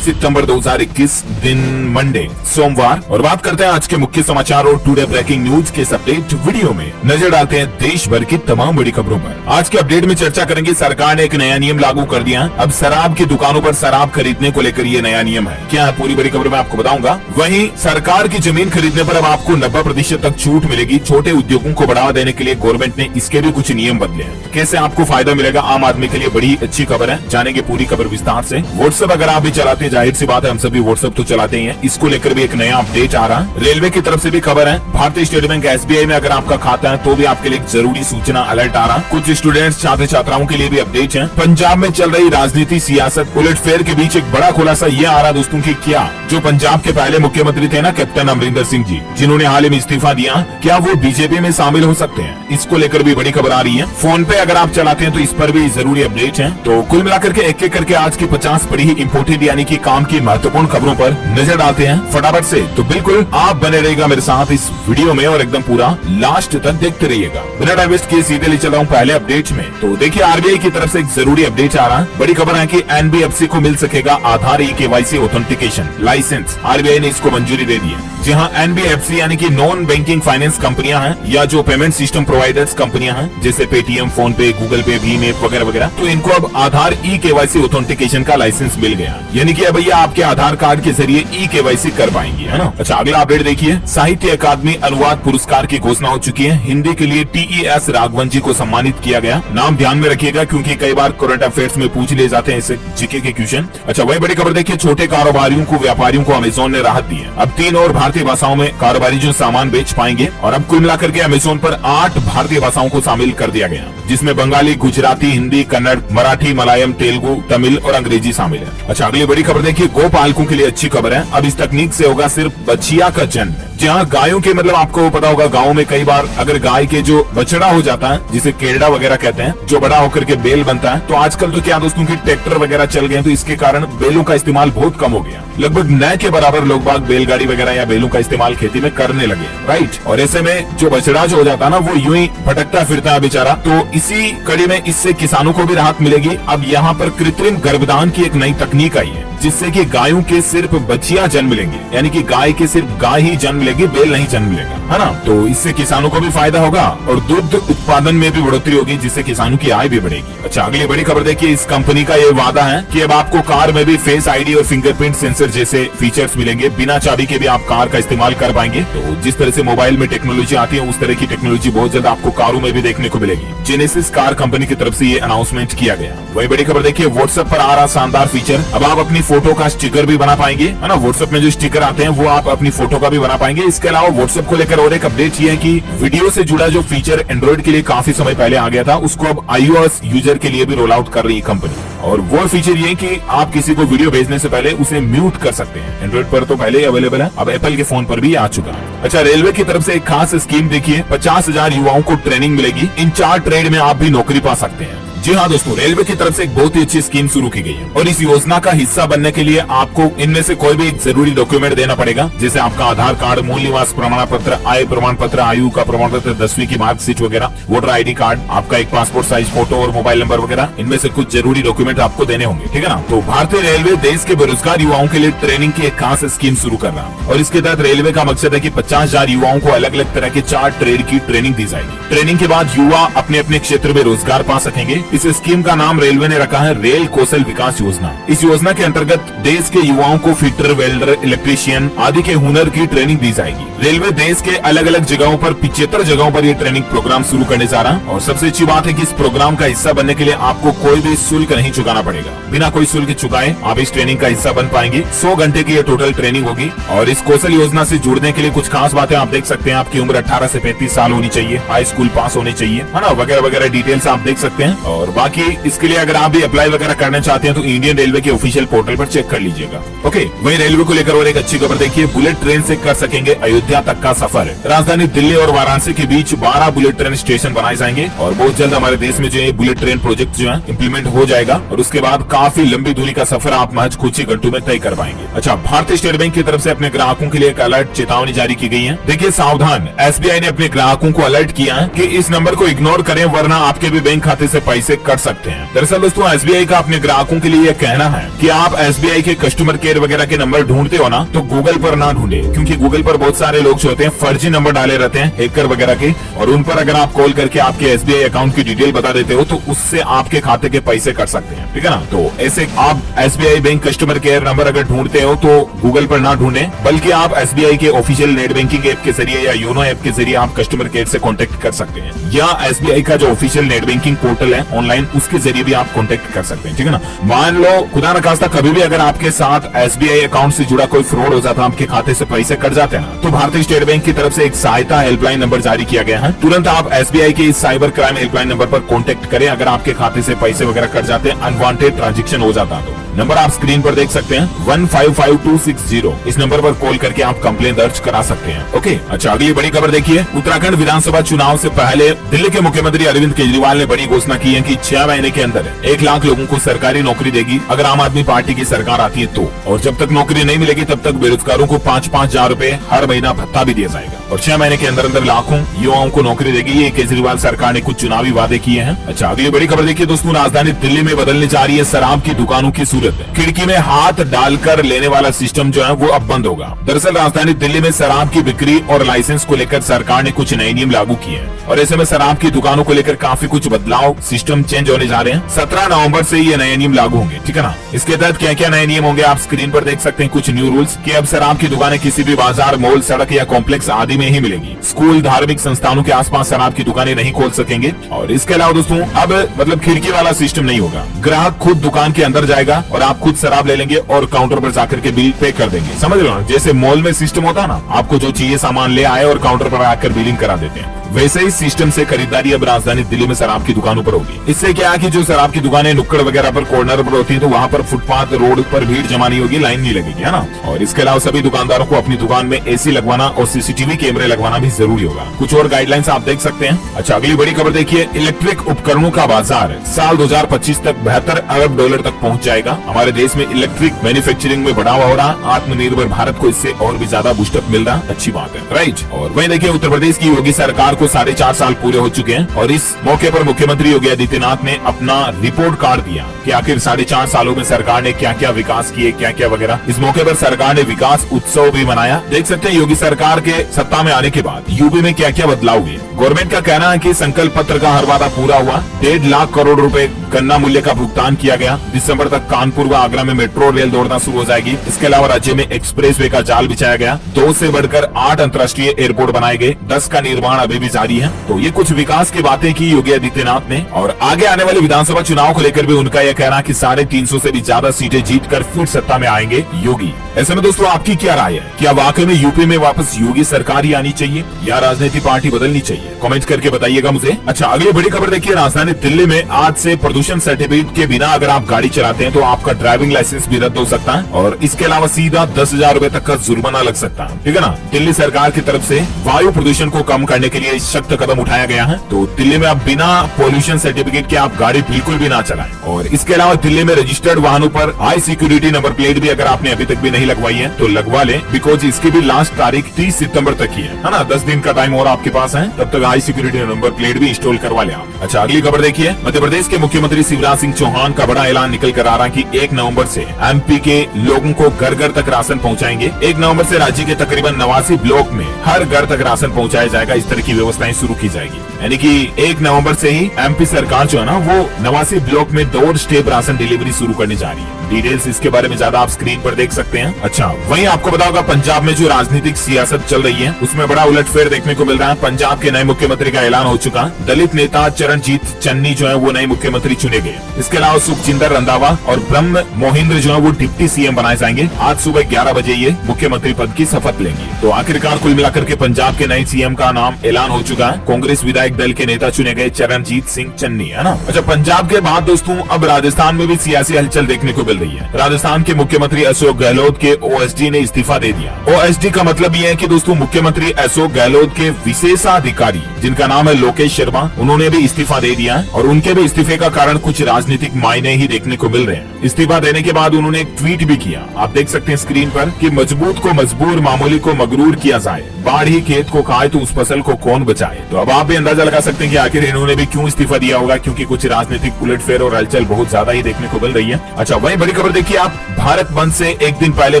सितंबर 2021 दिन मंडे सोमवार। और बात करते हैं आज के मुख्य समाचार और टुडे ब्रेकिंग न्यूज के इस अपडेट वीडियो में नजर डालते हैं देश भर की तमाम बड़ी खबरों पर। आज के अपडेट में चर्चा करेंगे, सरकार ने एक नया नियम लागू कर दिया। अब शराब की दुकानों पर शराब खरीदने को लेकर ये नया नियम है। क्या है पूरी बड़ी खबर में आपको बताऊंगा। वहीं सरकार की जमीन खरीदने पर अब आपको 90% तक छूट मिलेगी। छोटे उद्योगों को बढ़ावा देने के लिए गवर्नमेंट ने इसके भी कुछ नियम बदले हैं। कैसे आपको फायदा मिलेगा आम आदमी के लिए, बड़ी अच्छी खबर है। जानेंगे पूरी खबर विस्तार से। व्हाट्सएप अगर आप भी चलाते हैं, जाहिर सी बात है हम सभी व्हाट्सएप तो चलाते ही हैं, इसको लेकर भी एक नया अपडेट आ रहा है। रेलवे की तरफ से भी खबर है। भारतीय स्टेट बैंक SBI में अगर आपका खाता है तो भी आपके लिए एक जरूरी सूचना अलर्ट आ रहा है। कुछ स्टूडेंट्स छात्र छात्राओं के लिए भी अपडेट है। पंजाब में चल रही राजनीति सियासत उलटफेर के बीच एक बड़ा खुलासा ये आ रहा दोस्तों की, क्या जो पंजाब के पहले मुख्यमंत्री थे ना कैप्टन अमरिंदर सिंह जी, जिन्होंने हाल ही में इस्तीफा दिया, क्या वो बीजेपी में शामिल हो सकते हैं? इसको लेकर भी बड़ी खबर आ रही है। फोन पे अगर आप चलाते हैं तो इस पर भी जरूरी अपडेट है। तो कुल मिलाकर के एक एक करके आज की 50 बड़ी ही इंपोर्टेंट यानी कि काम की महत्वपूर्ण खबरों पर नजर डालते हैं फटाफट से। तो बिल्कुल आप बने रहिएगा मेरे साथ इस वीडियो में और एकदम पूरा लास्ट तक देखते रहिएगा। बिना टाइम वेस्ट किए सीधे ले चल रहा हूँ पहले अपडेट में। तो देखिए RBI की तरफ से एक जरूरी अपडेट आ रहा है। बड़ी खबर है कि NBFC को मिल सकेगा आधार KYC ऑथेंटिकेशन लाइसेंस। RBI ने इसको मंजूरी दे दी है। जी हाँ, NBFC यानी कि नॉन बैंकिंग फाइनेंस कंपनियां हैं या जो पेमेंट सिस्टम प्रोवाइडर्स कंपनियां हैं जैसे पेटीएम, फोन पे, गूगल पे, भीम ऐप वगैरह वगैरह, तो इनको अब आधार KYC ऑथेंटिकेशन का लाइसेंस मिल गया। यानी कि अब भैया आपके आधार कार्ड के जरिए KYC कर पाएंगे, है ना। अच्छा, अगला अपडेट देखिए। साहित्य अकादमी अनुवाद पुरस्कार की घोषणा हो चुकी है। हिंदी के लिए TES राघवन जी को सम्मानित किया गया। नाम ध्यान में रखिएगा क्योंकि कई बार करंट अफेयर्स में पूछ लिए जाते हैं ऐसे जीके के क्वेश्चन। अच्छा, वही बड़ी खबर देखिए। छोटे कारोबारियों को, व्यापारियों को अमेज़न ने राहत दी है। अब 3 और भारतीय भाषाओं में कारोबारी जो सामान बेच पाएंगे। और अब कुल मिलाकर के अमेज़न पर 8 भारतीय भाषाओं को शामिल कर दिया गया, जिसमें बंगाली, गुजराती, हिंदी, कन्नड़, मराठी, मलयालम, तेलुगु, तमिल और अंग्रेजी शामिल है। अच्छा, अगली बड़ी खबर देखिए। गोपालकों के लिए अच्छी खबर है। अब इस तकनीक से होगा सिर्फ बछिया का जन्म। जहाँ गायों के मतलब आपको पता होगा गाँव में कई बार अगर गाय के जो बछड़ा हो जाता है जिसे केरड़ा वगैरह कहते हैं, जो बड़ा होकर के बेल बनता है, तो आजकल तो क्या दोस्तों की ट्रैक्टर वगैरह चल गए, तो इसके कारण बेलों का इस्तेमाल बहुत कम हो गया। लगभग न के बराबर लोग बाग बैलगाड़ी वगैरह या बेलों का इस्तेमाल खेती में करने लगे, राइट। और ऐसे में जो बछड़ा जो हो जाता है ना वो यूं ही भटकता फिरता है बेचारा। तो इसी कड़ी में इससे किसानों को भी राहत मिलेगी। अब यहाँ पर कृत्रिम गर्भधान की एक नई तकनीक आई है जिससे कि गायों के सिर्फ बच्चियां जन्म लेंगी, यानी कि गाय के सिर्फ गाय ही जन्म लेगी, बेल नहीं जन्म लेगा, है ना। तो इससे किसानों को भी फायदा होगा और दूध उत्पादन में भी बढ़ोतरी होगी, जिससे किसानों की आय भी बढ़ेगी। अच्छा, अगली बड़ी खबर देखिए। इस कंपनी का ये वादा है कि अब आपको कार में भी फेस ID और फिंगरप्रिंट सेंसर जैसे फीचर्स मिलेंगे। बिना चाबी के भी आप कार का इस्तेमाल कर पाएंगे। तो जिस तरह से मोबाइल में टेक्नोलॉजी आती है उस तरह की टेक्नोलॉजी बहुत ज्यादा आपको कारों में भी देखने को मिलेगी। जेनेसिस कार कंपनी की तरफ से ये अनाउंसमेंट किया गया। वही बड़ी खबर देखिए। व्हाट्सएप पर आ रहा शानदार फीचर। अब आप अपनी फोटो का स्टिकर भी बना पाएंगे, है ना। व्हाट्सएप में जो स्टिकर आते हैं वो आप अपनी फोटो का भी बना पाएंगे। इसके अलावा व्हाट्सएप को लेकर और एक अपडेट ये है कि वीडियो से जुड़ा जो फीचर एंड्रॉइड के लिए काफी समय पहले आ गया था, उसको अब iOS यूजर के लिए भी रोल आउट कर रही है कंपनी। और वो फीचर ये कि आप किसी को वीडियो भेजने से पहले उसे म्यूट कर सकते हैं। एंड्रॉइड पर तो पहले ही अवेलेबल है, अब एप्पल के फोन पर भी आ चुका है। अच्छा, रेलवे की तरफ से एक खास स्कीम देखिए। 50,000 युवाओं को ट्रेनिंग मिलेगी। इन 4 ट्रेड में आप भी नौकरी पा सकते हैं। जी हाँ दोस्तों, रेलवे की तरफ से एक बहुत ही अच्छी स्कीम शुरू की गई है और इस योजना का हिस्सा बनने के लिए आपको इनमें से कोई भी एक जरूरी डॉक्यूमेंट देना पड़ेगा, जैसे आपका आधार कार्ड, मूल निवास प्रमाण पत्र, आय प्रमाण पत्र, आयु का प्रमाण पत्र, 10वीं की मार्कशीट वगैरह, वोटर ID कार्ड, आपका एक पासपोर्ट साइज फोटो और मोबाइल नंबर वगैरह। इनमें से कुछ जरूरी डॉक्यूमेंट आपको देने होंगे, ठीक है ना। तो भारतीय रेलवे देश के बेरोजगार युवाओं के लिए ट्रेनिंग की एक खास स्कीम शुरू कर रहा है और इसके तहत रेलवे का मकसद है कि 50,000 युवाओं को अलग अलग तरह के 4 ट्रेड की ट्रेनिंग दी जाएगी। ट्रेनिंग के बाद युवा अपने अपने क्षेत्र में रोजगार पा सकेंगे। इस स्कीम का नाम रेलवे ने रखा है रेल कौशल विकास योजना। इस योजना के अंतर्गत देश के युवाओं को फिटर, वेल्डर, इलेक्ट्रीशियन आदि के हुनर की ट्रेनिंग दी जाएगी। रेलवे देश के अलग अलग जगहों पर 75 जगहों पर ये ट्रेनिंग प्रोग्राम शुरू करने जा रहा है और सबसे अच्छी बात है कि इस प्रोग्राम का हिस्सा बनने के लिए आपको कोई भी शुल्क नहीं चुकाना पड़ेगा। बिना कोई शुल्क चुकाए आप इस ट्रेनिंग का हिस्सा बन पाएंगे। 100 घंटे की ये टोटल ट्रेनिंग होगी और इस कौशल योजना से जुड़ने के लिए कुछ खास बातें आप देख सकते हैं। आपकी उम्र 18 से 35 साल होनी चाहिए, हाई स्कूल पास होनी चाहिए, है ना, वगैरह वगैरह डिटेल्स आप देख सकते हैं। और बाकी इसके लिए अगर आप भी अप्लाई वगैरह करना चाहते हैं तो इंडियन रेलवे के ऑफिशियल पोर्टल पर चेक कर लीजिएगा। ओके, वही रेलवे को लेकर और एक अच्छी खबर देखिए। बुलेट ट्रेन से कर सकेंगे अयोध्या तक का सफर। राजधानी दिल्ली और वाराणसी के बीच 12 बुलेट ट्रेन स्टेशन बनाए जाएंगे और बहुत जल्द हमारे देश में जो है बुलेट ट्रेन प्रोजेक्ट जो है इम्प्लीमेंट हो जाएगा और उसके बाद काफी लंबी दूरी का सफर आप महज कुछ ही घंटों में तय कर पाएंगे। अच्छा, भारतीय स्टेट बैंक की तरफ से अपने ग्राहकों के लिए एक अलर्ट चेतावनी जारी की गई है। देखिए सावधान, SBI ने अपने ग्राहकों को अलर्ट किया है कि इस नंबर को इग्नोर करें वरना आपके भी बैंक खाते से पैसे पैसे कट सकते हैं। दरअसल दोस्तों SBI का अपने ग्राहकों के लिए यह कहना है कि आप SBI के कस्टमर केयर वगैरह के नंबर ढूंढते हो ना, तो गूगल पर ना ढूंढे, क्योंकि गूगल पर बहुत सारे लोग जो होते हैं फर्जी नंबर डाले रहते हैं हैकर वगैरह के, और उन पर अगर आप कॉल करके आपके SBI अकाउंट की डिटेल बता देते हो तो उससे आपके खाते के पैसे कट सकते हैं, ठीक है ना। तो ऐसे आप SBI bank customer care number अगर ढूंढते हो तो गूगल पर ना ढूंढे, बल्कि आप SBI के ऑफिशियल नेट बैंकिंग ऐप के जरिए या योनो ऐप के जरिए आप कस्टमर केयर से कॉन्टेक्ट कर सकते हैं, या SBI का जो ऑफिशियल नेट बैंकिंग पोर्टल है ऑनलाइन, उसके जरिए भी आप कॉन्टेक्ट कर सकते हैं, ठीक है ना। मान लो खुदा न खास्ता कभी भी अगर आपके साथ SBI अकाउंट से जुड़ा कोई फ्रॉड हो जाता है, आपके खाते से पैसे कट जाते हैं ना, तो भारतीय स्टेट बैंक की तरफ से एक सहायता हेल्पलाइन नंबर जारी किया गया है। तुरंत आप SBI के इस साइबर क्राइम हेल्पलाइन नंबर पर कॉन्टेक्ट करें अगर आपके खाते से पैसे वगैरह कट जाते हैं, अनवांटेड ट्रांजेक्शन हो जाता है। तो नंबर आप स्क्रीन पर देख सकते हैं 155260, इस नंबर पर कॉल करके आप कंप्लेन दर्ज करा सकते हैं। ओके, अच्छा अगली बड़ी खबर देखिए। उत्तराखंड विधानसभा चुनाव से पहले दिल्ली के मुख्यमंत्री अरविंद केजरीवाल ने बड़ी घोषणा की है कि 6 महीने के अंदर 1 लाख लोगों को सरकारी नौकरी देगी अगर आम आदमी पार्टी की सरकार आती है तो, और जब तक नौकरी नहीं मिलेगी तब तक बेरोजगारों को 5-5 हजार रूपए हर महीना भत्ता भी दिया जाएगा, और 6 महीने के अंदर अंदर लाखों युवाओं को नौकरी देगी। ये केजरीवाल सरकार ने कुछ चुनावी वादे किए हैं। अच्छा अगली बड़ी खबर देखिए दोस्तों, राजधानी दिल्ली में बदलने जा रही है शराब की दुकानों की सूरत। खिड़की में हाथ डालकर लेने वाला सिस्टम जो है वो अब बंद होगा। दरअसल राजधानी दिल्ली में शराब की बिक्री और लाइसेंस को लेकर सरकार ने कुछ नए नियम लागू किए हैं, और ऐसे में शराब की दुकानों को लेकर काफी कुछ बदलाव, सिस्टम चेंज होने जा रहे हैं। 17 नवंबर से ये नए नियम लागू होंगे, ठीक है ना। इसके तहत क्या क्या नए नियम होंगे आप स्क्रीन पर देख सकते हैं। कुछ न्यू रूल्स कि अब शराब की दुकानें किसी भी बाजार, मॉल, सड़क या कॉम्प्लेक्स आदि में ही मिलेगी। स्कूल, धार्मिक संस्थानों के आसपास शराब की दुकानें नहीं खोल सकेंगे। और इसके अलावा दोस्तों अब मतलब खिड़की वाला सिस्टम नहीं होगा, ग्राहक खुद दुकान के अंदर जाएगा और आप खुद शराब ले लेंगे और काउंटर पर जाकर के बिल पे कर देंगे। समझ रहे हो, जैसे मॉल में सिस्टम होता है ना, आपको जो चाहिए सामान ले आए और काउंटर पर आकर बिलिंग करा देते हैं, वैसे ही सिस्टम से खरीदारी अब राजधानी दिल्ली में शराब की दुकानों पर होगी। इससे क्या है कि जो शराब की दुकानें नुक्कड़ वगैरह पर, कॉर्नर पर होती है, तो वहाँ पर फुटपाथ, रोड पर भीड़ जमा नहीं होगी, लाइन नहीं लगेगी, है ना। और इसके अलावा सभी दुकानदारों को अपनी दुकान में AC लगवाना और CCTV कैमरे लगवाना भी जरूरी होगा। कुछ और गाइडलाइंस आप देख सकते हैं। अच्छा अगली बड़ी खबर देखिए, इलेक्ट्रिक उपकरणों का बाजार साल 2025 तक 72 अरब डॉलर तक पहुँच जाएगा। हमारे देश में इलेक्ट्रिक मैन्युफैक्चरिंग में बढ़ावा हो रहा, आत्मनिर्भर भारत को इससे और भी ज्यादा बूस्टअप मिल रहा, अच्छी बात है, राइट। और वहीं देखिए उत्तर प्रदेश की योगी सरकार को 4.5 साल पूरे हो चुके हैं, और इस मौके पर मुख्यमंत्री योगी आदित्यनाथ ने अपना रिपोर्ट कार्ड दिया कि आखिर 4.5 सालों में सरकार ने क्या क्या विकास किए, क्या क्या वगैरह। इस मौके पर सरकार ने विकास उत्सव भी मनाया। देख सकते हैं योगी सरकार के सत्ता में आने के बाद यूपी में क्या क्या बदलाव हुए। गवर्नमेंट का कहना है कि संकल्प पत्र का हर वादा पूरा हुआ। 1.5 लाख करोड़ रुपए गन्ना मूल्य का भुगतान किया गया। दिसंबर तक कानपुर व आगरा में मेट्रो रेल दौड़ना शुरू हो जाएगी। इसके अलावा राज्य में एक्सप्रेसवे का जाल बिछाया गया। 2 से बढ़कर 8 अंतर्राष्ट्रीय एयरपोर्ट बनाए गए। 10 का निर्माण अभी भी जारी है। तो ये कुछ विकास की बातें की योगी आदित्यनाथ ने। और आगे आने वाले विधानसभा चुनाव को लेकर भी उनका यह कहना कि 350 से भी ज्यादा सीटें जीतकर फिर सत्ता में आएंगे योगी। ऐसे में दोस्तों आपकी क्या राय है? क्या वाकई में यूपी में वापस योगी सरकार ही आनी चाहिए या राजनीतिक पार्टी बदलनी चाहिए? कमेंट करके बताइएगा मुझे। अच्छा अगली बड़ी खबर देखिए, राजधानी दिल्ली में आज से प्रदूषण सर्टिफिकेट के बिना अगर आप गाड़ी चलाते हैं तो आपका ड्राइविंग लाइसेंस भी रद्द हो सकता है, और इसके अलावा सीधा 10,000 रूपए तक का जुर्माना लग सकता है, ठीक है ना। दिल्ली सरकार की तरफ से वायु प्रदूषण को कम करने के लिए सख्त कदम उठाया गया है। तो दिल्ली में अब बिना पॉल्यूशन सर्टिफिकेट के आप गाड़ी बिल्कुल भी ना चलाएं। और इसके अलावा दिल्ली में रजिस्टर्ड वाहनों पर हाई सिक्योरिटी नंबर प्लेट भी अगर आपने अभी तक भी नहीं लगवाई है तो लगवा लें, बिकॉज इसकी भी लास्ट तारीख 30 सितंबर तक ही है ना। 10 दिन का टाइम और आपके पास है, तब तक हाई सिक्योरिटी नंबर प्लेट भी इंस्टॉल करवा लें आप। अच्छा अगली खबर देखिए, मध्य प्रदेश के मुख्यमंत्री शिवराज सिंह चौहान का बड़ा ऐलान निकल कर आ रहा है कि 1 नवंबर से MP के लोगों को घर घर तक राशन पहुंचाएंगे। 1 नवंबर से राज्य के तकरीबन 89 ब्लॉक में हर घर तक राशन पहुंचाया जाएगा। इस तरह की व्यवस्थाएं शुरू की जाएगी, यानी कि 1 नवंबर से ही MP सरकार जो है ना वो 89 ब्लॉक में डोर स्टेप राशन डिलीवरी शुरू करने जा रही है। डिटेल्स इसके बारे में ज्यादा आप स्क्रीन पर देख सकते हैं। अच्छा वहीं आपको पता होगा पंजाब में जो राजनीतिक सियासत चल रही है उसमें बड़ा उलटफेर देखने को मिल रहा है। पंजाब के नए मुख्यमंत्री का ऐलान हो चुका। दलित नेता चरणजीत चन्नी जो है वो नए मुख्यमंत्री चुने गए। इसके अलावा सुखजिंदर रंधावा और ब्रह्म मोहिंद्र जो है वो डिप्टी CM बनाए जाएंगे। आज सुबह 11 बजे ये मुख्यमंत्री पद की शपथ लेंगे। तो आखिरकार कुल मिलाकर के पंजाब के नए CM का नाम ऐलान हो चुका है। कांग्रेस विधायक दल के नेता चुने गए चरणजीत सिंह चन्नी, है ना। अच्छा पंजाब के बाद दोस्तों अब राजस्थान में भी सियासी हलचल देखने को मिल रही है। राजस्थान के मुख्यमंत्री अशोक गहलोत के OSD ने इस्तीफा दे दिया। OSD का मतलब ये है कि दोस्तों मुख्यमंत्री अशोक गहलोत के विशेषाधिकारी अधिकारी जिनका नाम है लोकेश शर्मा, उन्होंने भी इस्तीफा दे दिया है और उनके भी इस्तीफे का कारण कुछ राजनीतिक मायने ही देखने को मिल रहे हैं। इस्तीफा देने के बाद उन्होंने एक ट्वीट भी किया, आप देख सकते हैं स्क्रीन पर, कि मजबूत को मजबूर, मामूली को मगरूर किया जाए, बाढ़ ही खेत को खाए तो उस फसल को कौन बचाए। तो अब आप भी अंदाजा लगा सकते हैं कि आखिर इन्होंने भी क्यों इस्तीफा दिया होगा, क्योंकि कुछ राजनीतिक उलटफेर और हलचल बहुत ज्यादा ही देखने को मिल रही है। अच्छा, वही बड़ी खबर देखिए आप, भारत बंद से एक दिन पहले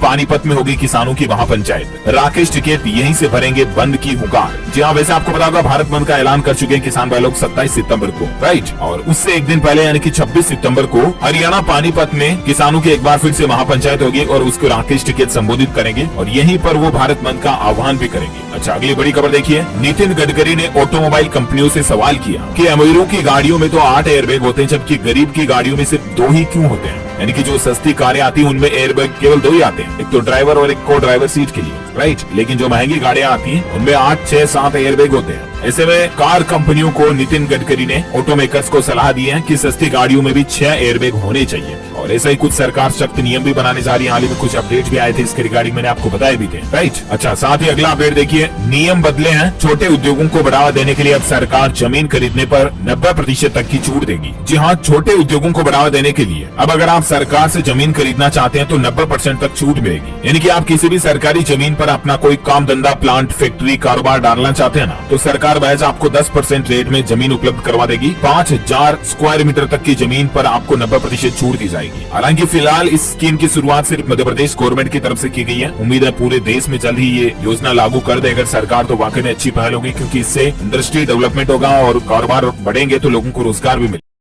पानीपत में होगी किसानों की महापंचायत, राकेश टिकैत यहीं से भरेंगे बंद की हुंकार। जी हाँ, वैसे आपको पता होगा भारत बंद का ऐलान कर चुके हैं किसान भाई लोग 27 सितंबर को, राइट। और उससे एक दिन पहले यानी कि 26 सितंबर को हरियाणा पानीपत में किसानों की एक बार फिर से महापंचायत होगी और उसको राकेश टिकैत संबोधित करेंगे और यहीं पर वो भारत बंद का आह्वान भी करेंगे। अच्छा, अगली बड़ी खबर देखिए, नितिन गडकरी ने ऑटोमोबाइल कंपनियों से सवाल किया कि अमीरों की गाड़ियों में तो 8 एयरबैग होते हैं, जबकि गरीब की गाड़ियों में सिर्फ 2 ही क्यों होते हैं। यानी कि जो सस्ती कारें आती हैं उनमें एयरबैग केवल 2 ही आते हैं, एक तो ड्राइवर और एक को ड्राइवर सीट के लिए, राइट। लेकिन जो महंगी गाड़ियां आती हैं उनमें 8, 6, 7 एयरबैग होते हैं। ऐसे में कार कंपनियों को नितिन गडकरी ने ऑटोमेकर्स को सलाह दी है कि सस्ती गाड़ियों में भी 6 एयरबैग होने चाहिए और ऐसा ही कुछ सरकार सख्त नियम भी बनाने जा रही है। हाल ही में कुछ अपडेट भी आए थे इसके रिगार्डिंग, मैंने आपको बताए भी थे, राइट। अच्छा, साथ ही अगला अपडेट देखिए, नियम बदले हैं, छोटे उद्योगों को बढ़ावा देने के लिए अब सरकार जमीन खरीदने पर 90% तक की छूट देगी। जी हाँ, छोटे उद्योगों को बढ़ावा देने के लिए अब अगर आप सरकार से जमीन खरीदना चाहते हैं तो 90% तक छूट मिलेगी। यानी कि आप किसी भी सरकारी जमीन पर अपना कोई काम धंधा, प्लांट, फैक्ट्री, कारोबार डालना चाहते हैं ना, तो सरकार महज आपको 10% रेट में जमीन उपलब्ध करवा देगी। 5000 स्क्वायर मीटर तक की जमीन पर आपको 90% छूट दी जाएगी। हालांकि फिलहाल इस स्कीम की शुरुआत सिर्फ मध्य प्रदेश गवर्नमेंट की तरफ से की गई है। उम्मीद है पूरे देश में जल्द ही ये योजना लागू कर दे अगर सरकार, तो वाकई में अच्छी पहल होगी, क्योंकि इससे इंडस्ट्री डेवलपमेंट होगा और कारोबार बढ़ेंगे तो लोगों को रोजगार भी मिलेगा।